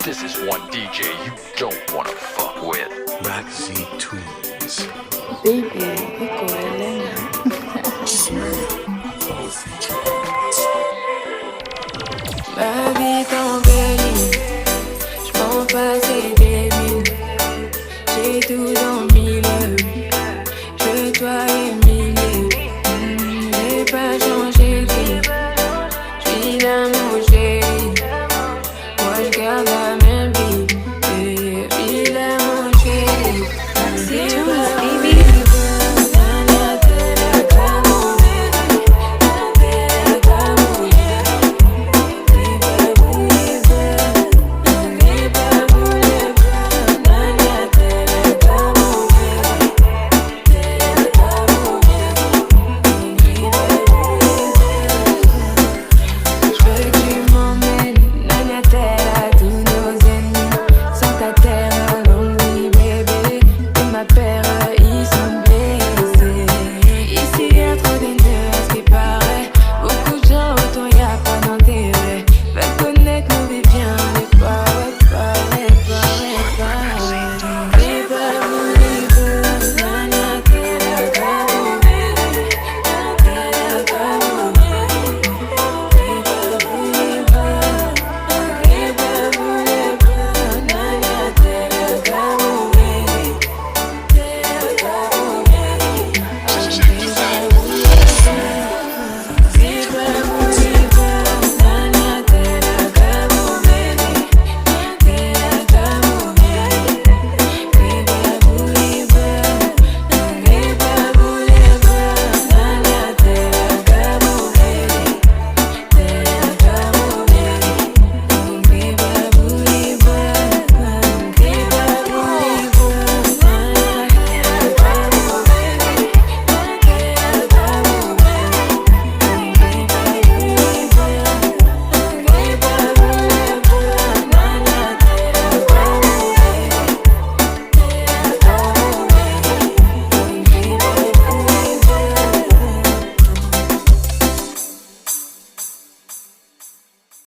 This is one DJ you don't wanna fuck with. Roxy Tunes. Baby, iko Elena. Ma vie t'embellit, j'm'en passais des mille. J'ai tout dans mille, je dois humilier. J'ai pas changé de vie, j'suis l'amour chéri. Moi j'garde la même vie, et puis l'amour chéri.